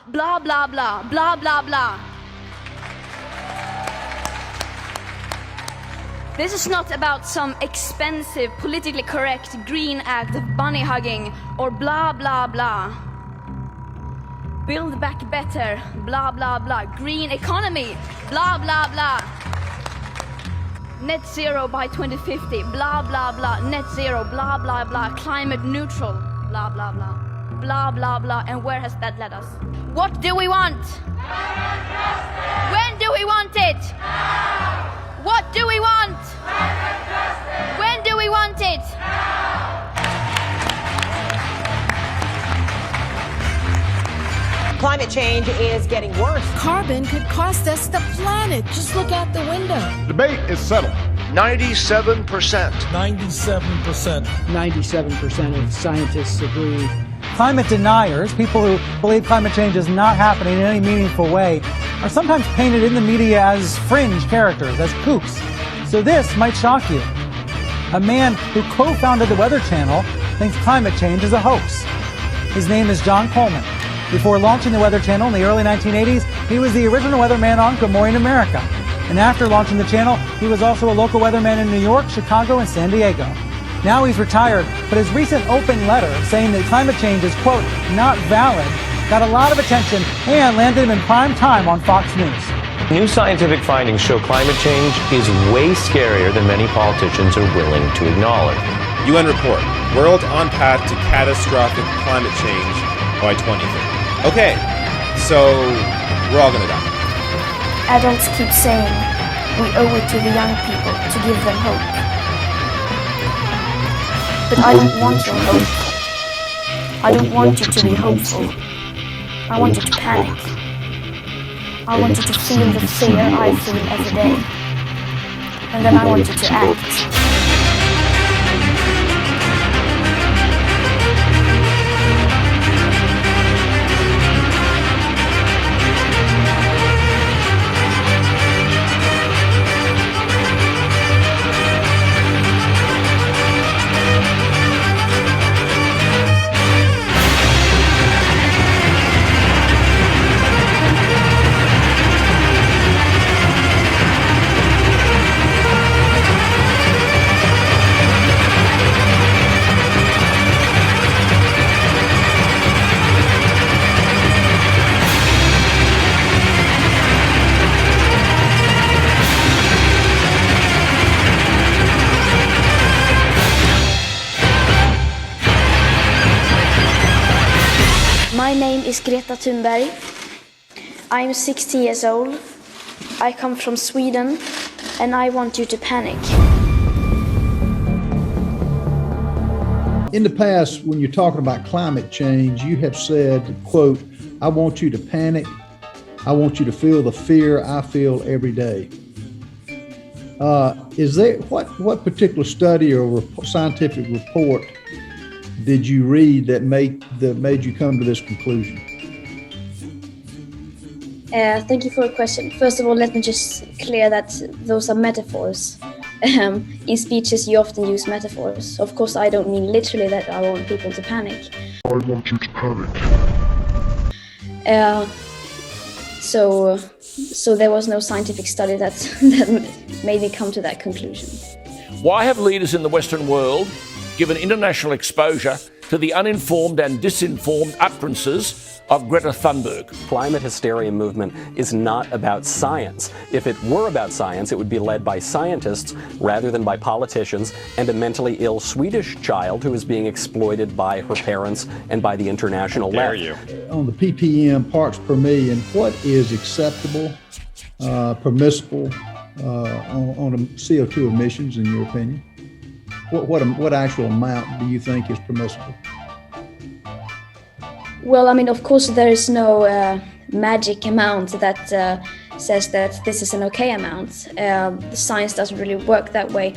blah, blah, blah, blah, blah, blah. This is not about some expensive, politically correct green act of bunny hugging or blah, blah, blah. Build back better, blah, blah, blah. Green economy, blah, blah, blah. Net zero by 2050, blah, blah, blah. Net zero, blah, blah, blah. Climate neutral, blah, blah, blah. Blah, blah, blah. And where has that led us? What do we want? When do we want it? What do we want? When do we want it? Climate change is getting worse. Carbon could cost us the planet. Just look out the window. Debate is settled. 97%. 97%. 97% of scientists agree. Climate deniers, people who believe climate change is not happening in any meaningful way, are sometimes painted in the media as fringe characters, as kooks. So this might shock you. A man who co-founded the Weather Channel thinks climate change is a hoax. His name is John Coleman. Before launching the Weather Channel in the early 1980s, he was the original weatherman on Good Morning America. And after launching the channel, he was also a local weatherman in New York, Chicago, and San Diego. Now he's retired, but his recent open letter saying that climate change is, quote, not valid, got a lot of attention and landed him in prime time on Fox News. New scientific findings show climate change is way scarier than many politicians are willing to acknowledge. UN report, world on path to catastrophic climate change by 2030. Okay, so we're all gonna die. Adults keep saying we owe it to the young people to give them hope. But I don't want your hope. I don't want you to be hopeful. I want you to panic. I want you to feel the fear I feel every day. And then I want you to act. My name is Greta Thunberg. I am 16 years old. I come from Sweden and I want you to panic. In the past, when you're talking about climate change, you have said, quote, I want you to panic. I want you to feel the fear I feel every day. Is there what particular study or scientific report did you read that made you come to this conclusion? Thank you for the question. First of all, let me just clear that those are metaphors. In speeches, you often use metaphors. Of course, I don't mean literally that I want people to panic. I want you to panic. So there was no scientific study that made me come to that conclusion. Why have leaders in the Western world given international exposure to the uninformed and disinformed utterances of Greta Thunberg? Climate hysteria movement is not about science. If it were about science, it would be led by scientists rather than by politicians and a mentally ill Swedish child who is being exploited by her parents and by the international left. On the ppm, parts per million, what is acceptable, permissible on CO2 emissions, in your opinion? What actual amount do you think is permissible? Well, I mean, of course, there is no magic amount that says that this is an okay amount. The science doesn't really work that way.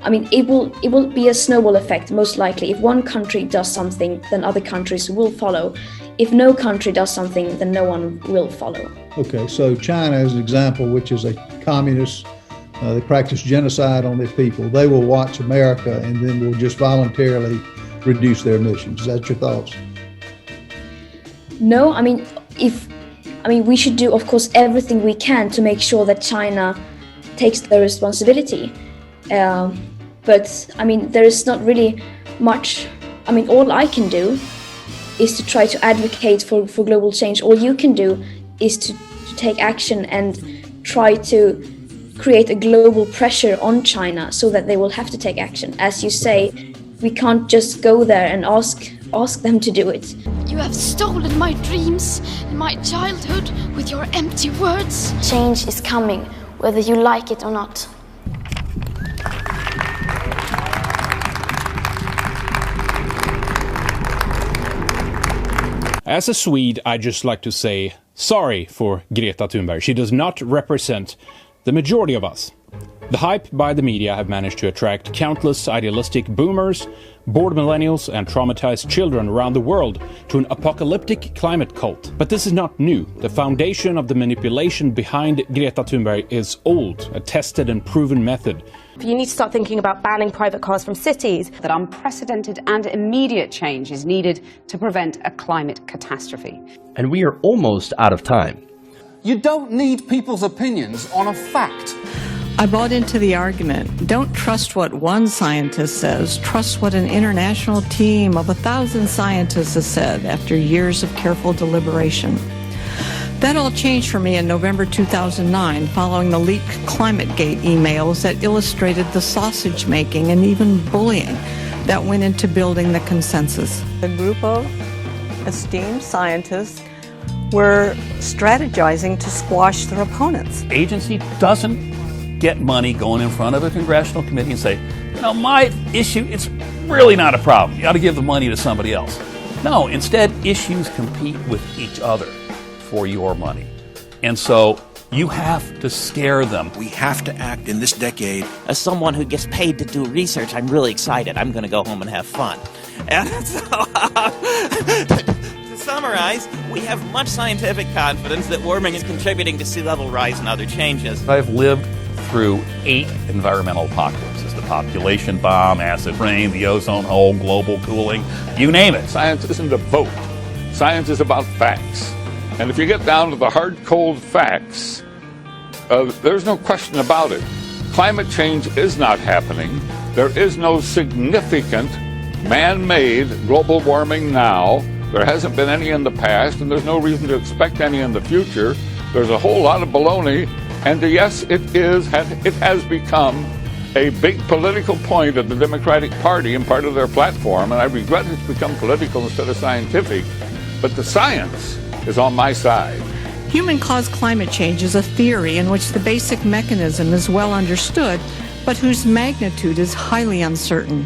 I mean, it will be a snowball effect, most likely. If one country does something, then other countries will follow. If no country does something, then no one will follow. Okay, so China is an example, which is a communist. They practice genocide on their people. They will watch America and then will just voluntarily reduce their emissions. Is that your thoughts? No, I mean, we should do, of course, everything we can to make sure that China takes the responsibility. But there is not really much. All I can do is to try to advocate for global change. All you can do is to take action and try to create a global pressure on China so that they will have to take action. As you say, we can't just go there and ask them to do it. You have stolen my dreams and my childhood with your empty words. Change is coming, whether you like it or not. As a Swede, I'd just like to say sorry for Greta Thunberg. She does not represent the majority of us. The hype by the media have managed to attract countless idealistic boomers, bored millennials, and traumatized children around the world to an apocalyptic climate cult. But this is not new. The foundation of the manipulation behind Greta Thunberg is old, a tested and proven method. You need to start thinking about banning private cars from cities. That unprecedented and immediate change is needed to prevent a climate catastrophe. And we are almost out of time. You don't need people's opinions on a fact. I bought into the argument. Don't trust what one scientist says. Trust what an international team of 1,000 scientists has said after years of careful deliberation. That all changed for me in November 2009 following the leaked ClimateGate emails that illustrated the sausage making and even bullying that went into building the consensus. A group of esteemed scientists were strategizing to squash their opponents. The agency doesn't get money going in front of a congressional committee and say, my issue, it's really not a problem. You ought to give the money to somebody else. No, instead, issues compete with each other for your money. And so you have to scare them. We have to act in this decade. As someone who gets paid to do research, I'm really excited. I'm going to go home and have fun. And so, to summarize, we have much scientific confidence that warming is contributing to sea level rise and other changes. I've lived through 8 environmental apocalypses: the population bomb, acid rain, the ozone hole, global cooling, you name it. Science isn't a vote. Science is about facts. And if you get down to the hard, cold facts, there's no question about it. Climate change is not happening. There is no significant man-made global warming now. There hasn't been any in the past, and there's no reason to expect any in the future. There's a whole lot of baloney, and yes, it has become a big political point of the Democratic Party and part of their platform, and I regret it's become political instead of scientific, but the science is on my side. Human-caused climate change is a theory in which the basic mechanism is well understood, but whose magnitude is highly uncertain.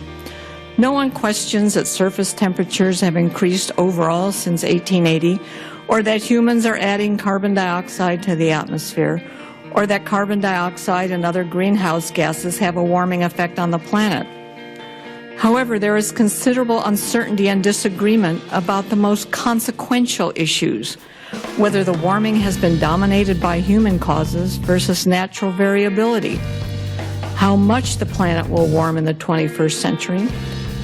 No one questions that surface temperatures have increased overall since 1880, or that humans are adding carbon dioxide to the atmosphere, or that carbon dioxide and other greenhouse gases have a warming effect on the planet. However, there is considerable uncertainty and disagreement about the most consequential issues, whether the warming has been dominated by human causes versus natural variability, how much the planet will warm in the 21st century,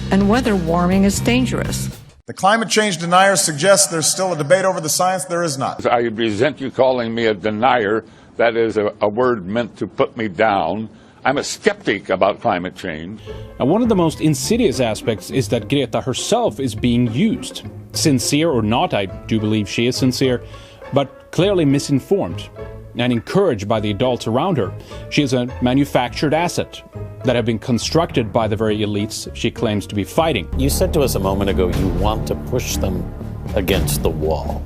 and whether warming is dangerous. The climate change deniers suggest there's still a debate over the science. There is not. I resent you calling me a denier. That is a word meant to put me down. I'm a skeptic about climate change. And one of the most insidious aspects is that Greta herself is being used. Sincere or not, I do believe she is sincere, but clearly misinformed and encouraged by the adults around her. She is a manufactured asset that have been constructed by the very elites she claims to be fighting. You said to us a moment ago you want to push them against the wall.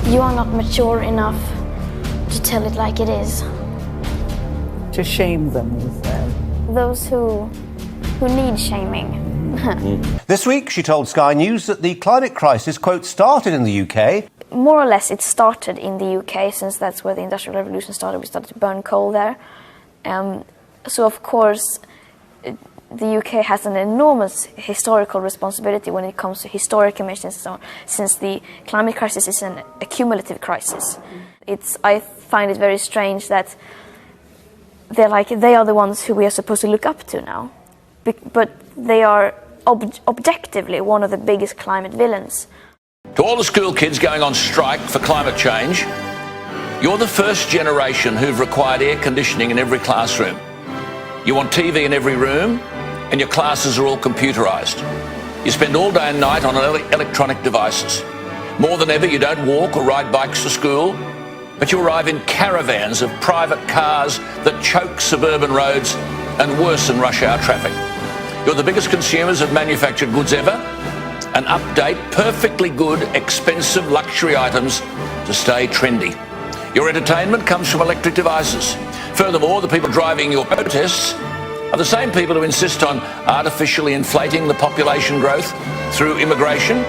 You are not mature enough to tell it like it is. To shame them with that. Those who need shaming. This week, she told Sky News that the climate crisis, quote, started in the UK. More or less it started in the UK, since that's where the Industrial Revolution started. We started to burn coal there. So, of course, the UK has an enormous historical responsibility when it comes to historic emissions, since the climate crisis is an accumulative crisis. I find it very strange that they are the ones who we are supposed to look up to now, but they are objectively one of the biggest climate villains. To all the school kids going on strike for climate change, you're the first generation who've required air conditioning in every classroom. You want TV in every room, and your classes are all computerised. You spend all day and night on electronic devices. More than ever, you don't walk or ride bikes to school, but you arrive in caravans of private cars that choke suburban roads and worsen rush hour traffic. You're the biggest consumers of manufactured goods ever, and update perfectly good, expensive luxury items to stay trendy. Your entertainment comes from electric devices. Furthermore, the people driving your protests are the same people who insist on artificially inflating the population growth through immigration,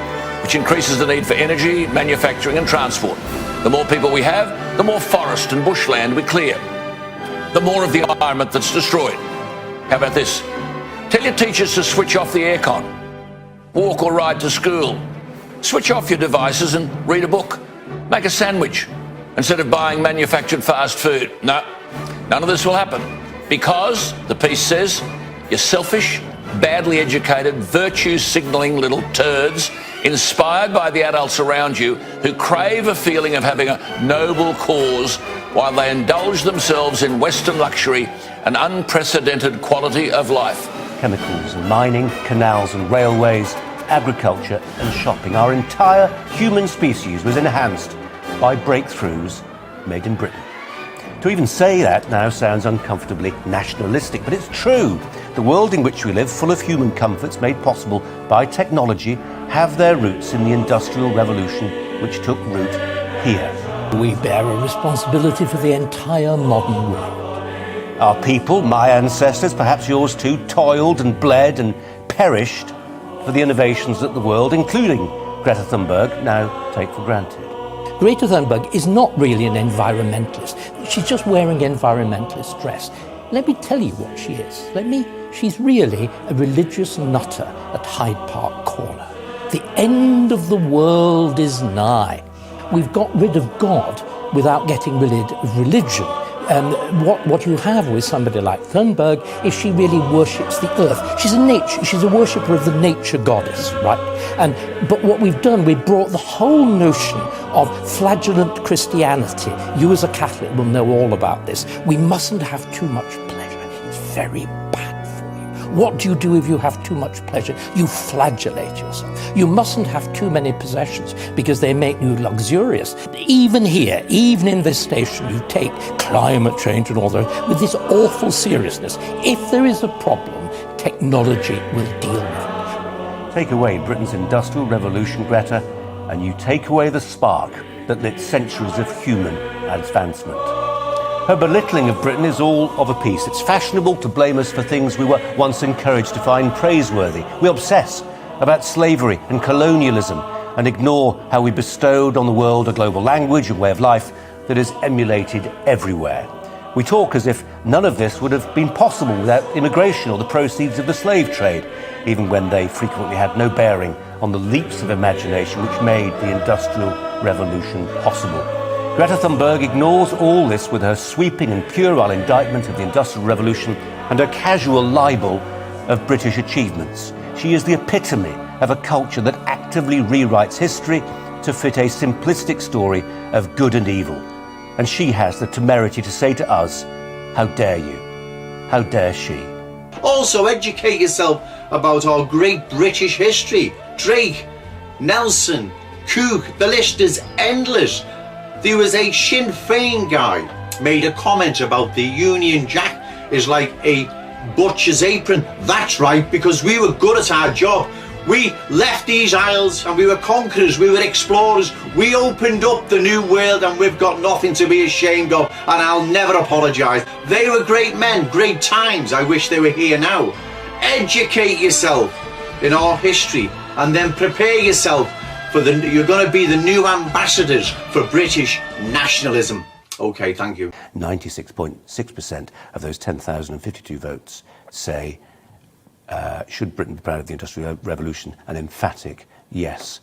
which increases the need for energy, manufacturing and transport. The more people we have, the more forest and bushland we clear. The more of the environment that's destroyed. How about this? Tell your teachers to switch off the aircon. Walk or ride to school. Switch off your devices and read a book. Make a sandwich instead of buying manufactured fast food. No, none of this will happen because, the piece says, you're selfish, badly educated, virtue-signalling little turds inspired by the adults around you who crave a feeling of having a noble cause while they indulge themselves in Western luxury and unprecedented quality of life. Chemicals and mining, canals and railways, agriculture and shopping. Our entire human species was enhanced by breakthroughs made in Britain. To even say that now sounds uncomfortably nationalistic, but it's true. The world in which we live, full of human comforts made possible by technology, have their roots in the Industrial Revolution, which took root here. We bear a responsibility for the entire modern world. Our people, my ancestors, perhaps yours too, toiled and bled and perished for the innovations that the world, including Greta Thunberg, now take for granted. Greta Thunberg is not really an environmentalist. She's just wearing environmentalist dress. Let me tell you what she is. She's really a religious nutter at Hyde Park Corner. The end of the world is nigh. We've got rid of God without getting rid of religion. What you have with somebody like Thunberg is she really worships the earth. She's a worshipper of the nature goddess, right? But what we've done, we've brought the whole notion of flagellant Christianity. You as a Catholic will know all about this. We mustn't have too much pleasure. It's very bad for you. What do you do if you have too much pleasure? You flagellate yourself. You mustn't have too many possessions because they make you luxurious. Even here, even in this station, you take climate change and all that with this awful seriousness. If there is a problem, technology will deal with it. Take away Britain's Industrial Revolution, Greta, and you take away the spark that lit centuries of human advancement. Her belittling of Britain is all of a piece. It's fashionable to blame us for things we were once encouraged to find praiseworthy. We obsess about slavery and colonialism and ignore how we bestowed on the world a global language and way of life that is emulated everywhere. We talk as if none of this would have been possible without immigration or the proceeds of the slave trade, even when they frequently had no bearing on the leaps of imagination which made the Industrial Revolution possible. Greta Thunberg ignores all this with her sweeping and puerile indictment of the Industrial Revolution and her casual libel of British achievements. She is the epitome of a culture that actively rewrites history to fit a simplistic story of good and evil. And she has the temerity to say to us, how dare you? How dare she? Also, educate yourself about our great British history. Drake, Nelson, Cook, the list is endless. There was a Sinn Féin guy made a comment about the Union Jack is like a butcher's apron. That's right, because we were good at our job. We left these isles and we were conquerors, we were explorers. We opened up the new world and we've got nothing to be ashamed of, and I'll never apologise. They were great men, great times. I wish they were here now. Educate yourself in our history and then prepare yourself for you're going to be the new ambassadors for British nationalism. Okay, thank you. 96.6% of those 10,052 votes say should Britain be proud of the Industrial Revolution? An emphatic yes.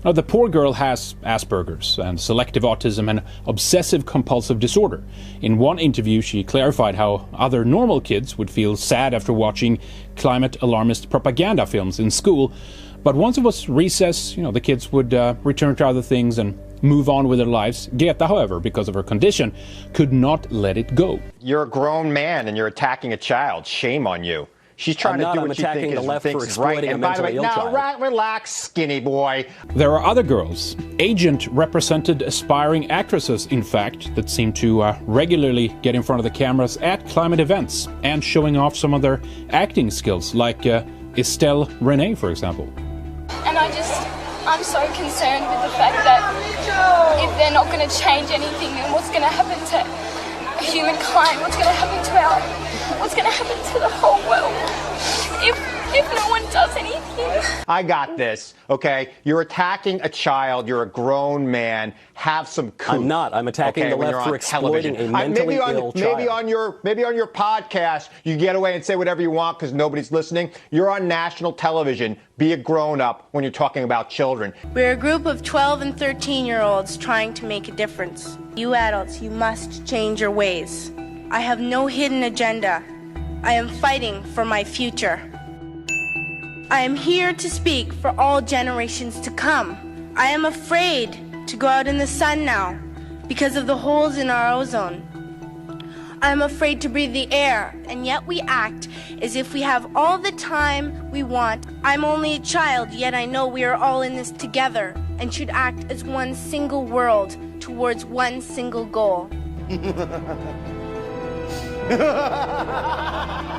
Now, the poor girl has Asperger's and selective autism and obsessive-compulsive disorder. In one interview, she clarified how other normal kids would feel sad after watching climate alarmist propaganda films in school, but once it was recess, the kids would return to other things and move on with their lives. Greta, however, because of her condition, could not let it go. You're a grown man and you're attacking a child. Shame on you. She's trying to do what she thinks is right. And by the way, now relax, skinny boy. There are other girls, agent-represented aspiring actresses, in fact, that seem to regularly get in front of the cameras at climate events and showing off some of their acting skills, like Estelle Renee, for example. And I'm so concerned with the fact that if they're not going to change anything, then what's going to happen to humankind? What's going to happen to the whole world if no one does anything? I got this, okay? You're attacking a child. You're a grown man. Have some cool. I'm not. I'm attacking the left for exploiting a mentally ill child. Maybe on your podcast, you get away and say whatever you want because nobody's listening. You're on national television. Be a grown-up when you're talking about children. We're a group of 12 and 13-year-olds trying to make a difference. You adults, you must change your ways. I have no hidden agenda. I am fighting for my future. I am here to speak for all generations to come. I am afraid to go out in the sun now because of the holes in our ozone. I am afraid to breathe the air, and yet we act as if we have all the time we want. I'm only a child, yet I know we are all in this together and should act as one single world towards one single goal.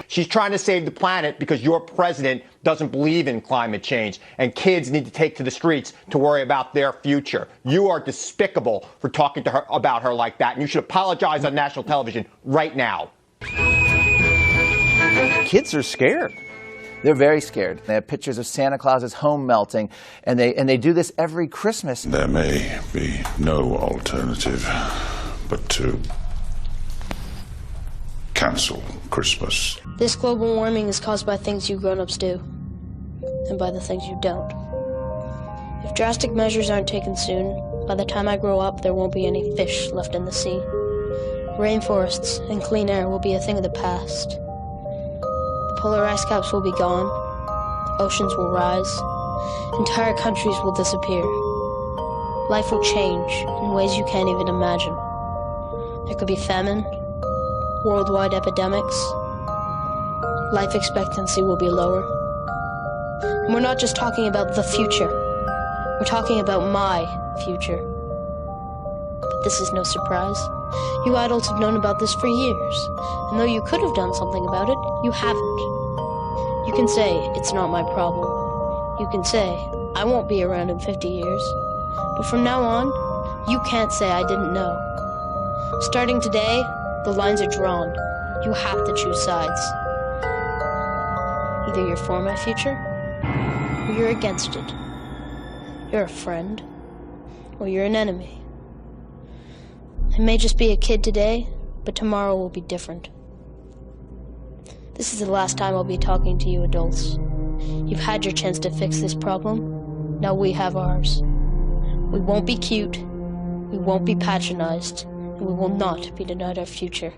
She's trying to save the planet because your president doesn't believe in climate change, and kids need to take to the streets to worry about their future. You are despicable for talking to her about her like that, and you should apologize on national television right now. Kids are scared. They're very scared. They have pictures of Santa Claus's home melting, and they do this every Christmas. There may be no alternative but to cancel Christmas. This global warming is caused by things you grown-ups do, and by the things you don't. If drastic measures aren't taken soon, by the time I grow up, there won't be any fish left in the sea. Rainforests and clean air will be a thing of the past. The polar ice caps will be gone, oceans will rise, entire countries will disappear. Life will change in ways you can't even imagine. There could be famine, worldwide epidemics, life expectancy will be lower. And we're not just talking about the future, we're talking about my future. But this is no surprise. You adults have known about this for years, and though you could have done something about it, you haven't. You can say, it's not my problem. You can say, I won't be around in 50 years. But from now on, you can't say I didn't know. Starting today, the lines are drawn. You have to choose sides. Either you're for my future, or you're against it. You're a friend, or you're an enemy. I may just be a kid today, but tomorrow will be different. This is the last time I'll be talking to you adults. You've had your chance to fix this problem. Now we have ours. We won't be cute, we won't be patronized, and we will not be denied our future.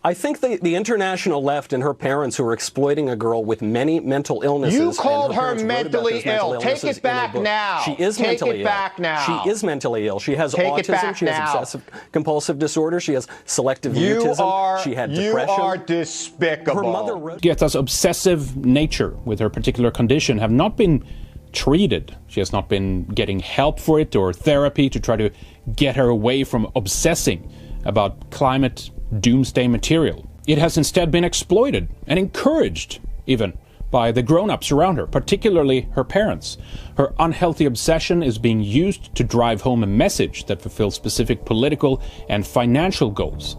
I think the international left and her parents who are exploiting a girl with many mental illnesses. You called her mentally ill. Take it back now. She is mentally ill. Take it back now. She is mentally ill. She has autism. She has obsessive compulsive disorder. She has selective mutism. She had depression. You are despicable. Her mother wrote. Greta's obsessive nature with her particular condition have not been treated. She has not been getting help for it or therapy to try to get her away from obsessing about climate doomsday material. It has instead been exploited and encouraged even by the grown-ups around her, particularly her parents. Her unhealthy obsession is being used to drive home a message that fulfills specific political and financial goals.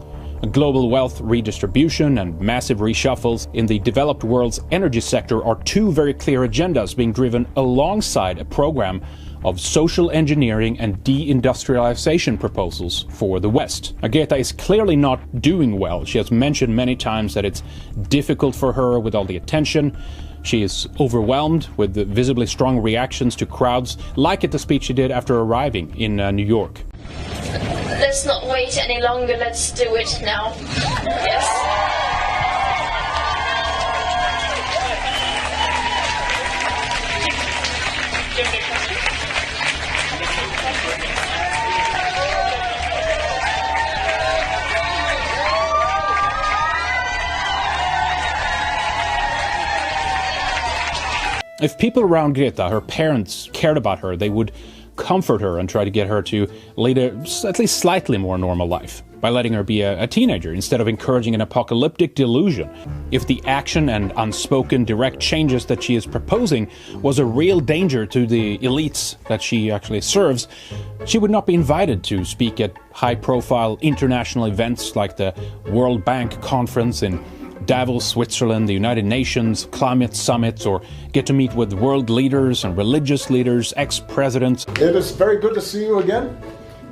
Global wealth redistribution and massive reshuffles in the developed world's energy sector are two very clear agendas being driven alongside a program of social engineering and deindustrialization proposals for the West. Greta is clearly not doing well. She has mentioned many times that it's difficult for her with all the attention. She is overwhelmed with the visibly strong reactions to crowds, like at the speech she did after arriving in New York. Let's not wait any longer, let's do it now. Yes. If people around Greta, her parents, cared about her, they would comfort her and try to get her to lead a at least slightly more normal life by letting her be a teenager instead of encouraging an apocalyptic delusion. If the action and unspoken direct changes that she is proposing was a real danger to the elites that she actually serves, she would not be invited to speak at high-profile international events like the World Bank Conference in Davos, Switzerland, the United Nations, climate summits, or get to meet with world leaders and religious leaders, ex-presidents. It is very good to see you again.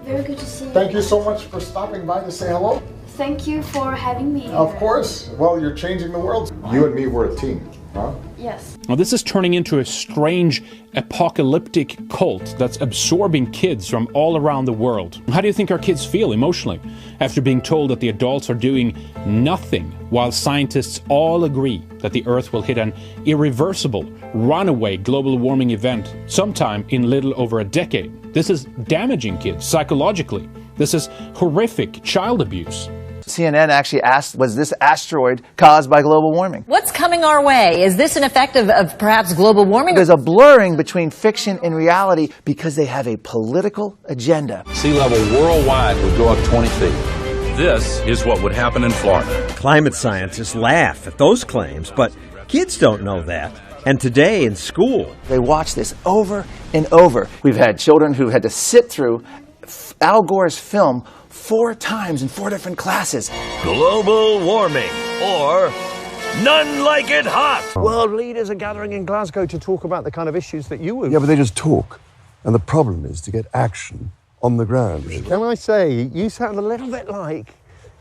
Very good to see you. Thank you so much for stopping by to say hello. Thank you for having me here. Of course. Well, you're changing the world. You and me were a team, huh? Yes. Now, this is turning into a strange apocalyptic cult that's absorbing kids from all around the world. How do you think our kids feel emotionally after being told that the adults are doing nothing while scientists all agree that the Earth will hit an irreversible, runaway global warming event sometime in little over a decade? This is damaging kids psychologically. This is horrific child abuse. CNN actually asked, was this asteroid caused by global warming? What's coming our way? Is this an effect of perhaps global warming? There's a blurring between fiction and reality because they have a political agenda. Sea level worldwide would go up 20 feet. This is what would happen in Florida. Climate scientists laugh at those claims, but kids don't know that. And today in school, they watch this over and over. We've had children who had to sit through Al Gore's film 4 times in 4 different classes. Global warming, or none like it hot. World leaders are gathering in Glasgow to talk about the kind of issues that you were. Yeah, but they just talk. And the problem is to get action on the ground. Can I say, you sound a little bit like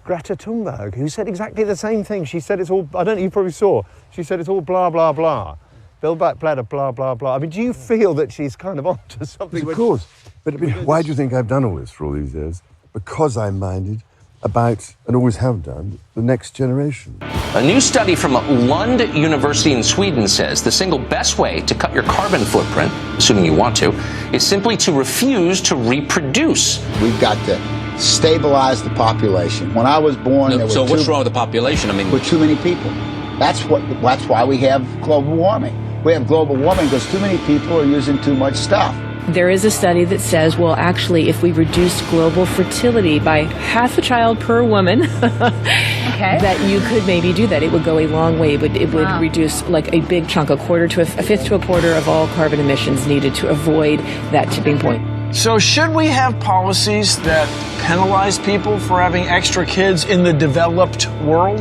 Greta Thunberg, who said exactly the same thing. She said it's all, I don't know, you probably saw, she said it's all blah, blah, blah. Build back better, blah, blah, blah. I mean, do you feel that she's kind of onto something? Of course. But I mean, why do you think I've done all this for all these years? Because I'm minded about, and always have done, the next generation. A new study from Lund University in Sweden says the single best way to cut your carbon footprint, assuming you want to, is simply to refuse to reproduce. We've got to stabilize the population. When I was born, there were so what's wrong with the population? I mean, with too many people. That's why we have global warming. We have global warming because too many people are using too much stuff. There is a study that says, well, actually, if we reduced global fertility by half a child per woman, that you could maybe do that. It would go a long way. It would reduce like a big chunk, a fifth to a quarter of all carbon emissions needed to avoid that tipping point. So should we have policies that penalize people for having extra kids in the developed world?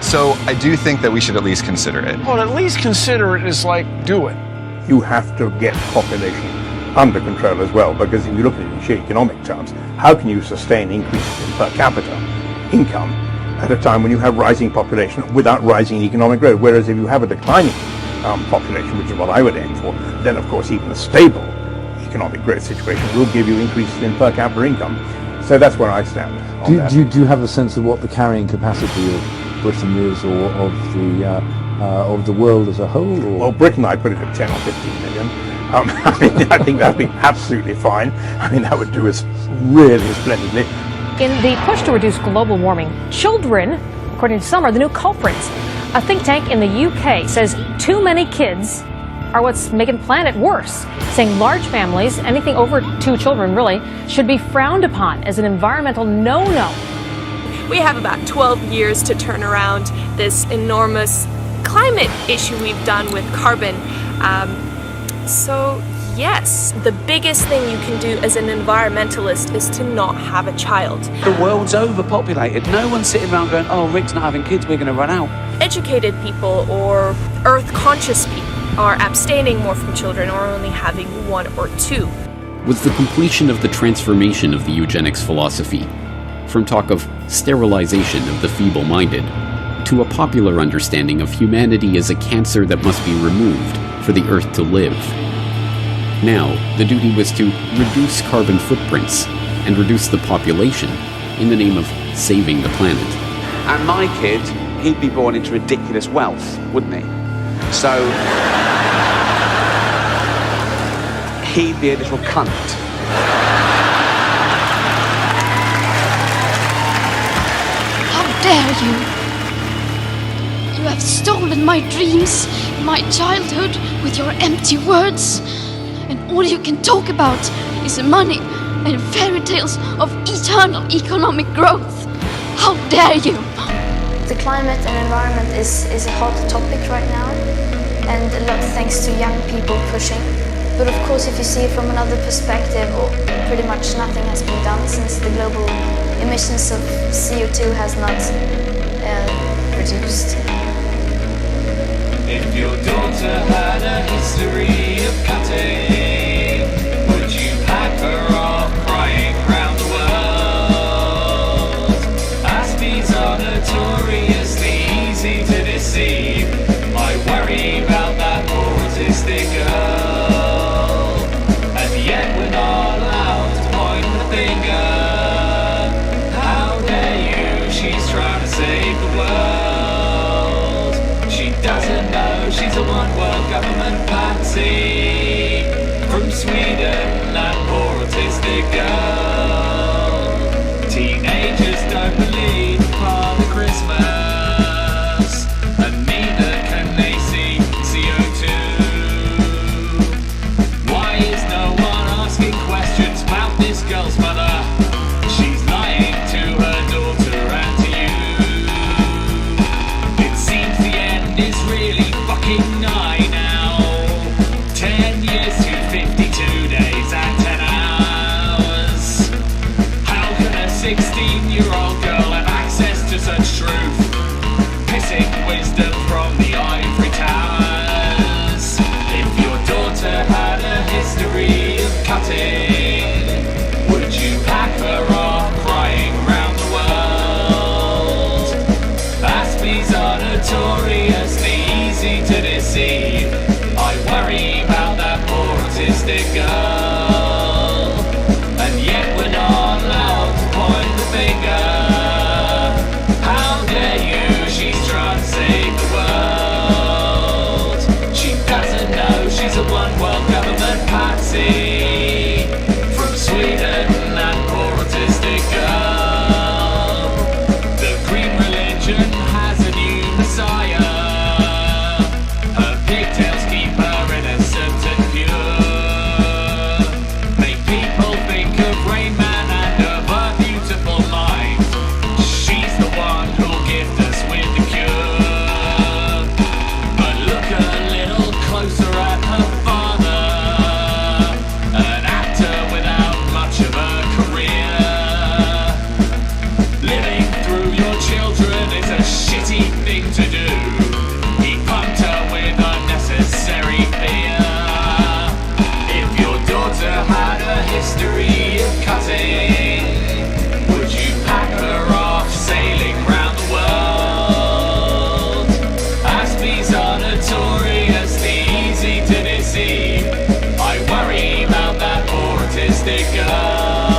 So I do think that we should at least consider it. Well, at least consider it is like, do it. You have to get population under control as well, because if you look at it in sheer economic terms, how can you sustain increases in per capita income at a time when you have rising population without rising economic growth? Whereas if you have a declining population, which is what I would aim for, then of course even a stable economic growth situation will give you increases in per capita income. So that's where I stand on that. Do you have a sense of what the carrying capacity of Britain is, or of the world as a whole? Or? Well, Britain, I put it at 10 or 15 million. I think that'd be absolutely fine. I mean, that would do us really splendidly. In the push to reduce global warming, children, according to some, are the new culprits. A think tank in the UK says too many kids are what's making the planet worse, saying large families, anything over 2 children really, should be frowned upon as an environmental no-no. We have about 12 years to turn around this enormous climate issue we've done with carbon. So yes, the biggest thing you can do as an environmentalist is to not have a child. The world's overpopulated. No one's sitting around going, oh, Rick's not having kids, we're going to run out. Educated people or earth-conscious people are abstaining more from children or only having one or two. With the completion of the transformation of the eugenics philosophy, from talk of sterilization of the feeble-minded, to a popular understanding of humanity as a cancer that must be removed for the Earth to live. Now, the duty was to reduce carbon footprints and reduce the population in the name of saving the planet. And my kid, he'd be born into ridiculous wealth, wouldn't he? So, he'd be a little cunt. How dare you! You have stolen my dreams, my childhood, with your empty words. And all you can talk about is money and fairy tales of eternal economic growth. How dare you! The climate and environment is a hot topic right now, and a lot thanks to young people pushing. But of course, if you see it from another perspective, pretty much nothing has been done since the global emissions of CO2 has not reduced. If your daughter had a history of cutting, would you pack her off crying round the world? Aspies are notoriously easy to deceive. I worry about that autistic girl, and yet we're not allowed to point the finger. How dare you, she's trying to save the world. Doesn't know she's a one-world government patsy from Sweden, that poor autistic girl. Teenagers don't believe Father Christmas, and neither can they see CO2. Why is no one asking questions about this girl's mother? She's lying to her daughter and to you. It seems the end is really fucking nigh now. 10 years to 52 days and 10 hours. How can a 16-year-old girl have access to such truth? Pissing wisdom from the ivory towers. If your daughter had a history of cutting, would you pack her off crying round the world? Aspies are notoriously easy to deceive. I worry about that poor autistic girl, and yet we're not allowed to point the finger. How dare you, she's trying to save the world. She doesn't know she's a one-world government patsy from Sweden, that poor autistic girl. The green religion has a new messiah. Her pigtails keep her innocent and pure. Make people think of Rain Man and of her beautiful mind. She's the one who'll gift us with the cure. But look a little closer at her father, an actor without much of a career. Living through your children is a shitty thing to do. He pumped her with unnecessary fear. If your daughter had a history of cutting, would you pack her off sailing round the world? Aspies are notoriously easy to deceive. I worry about that poor autistic girl.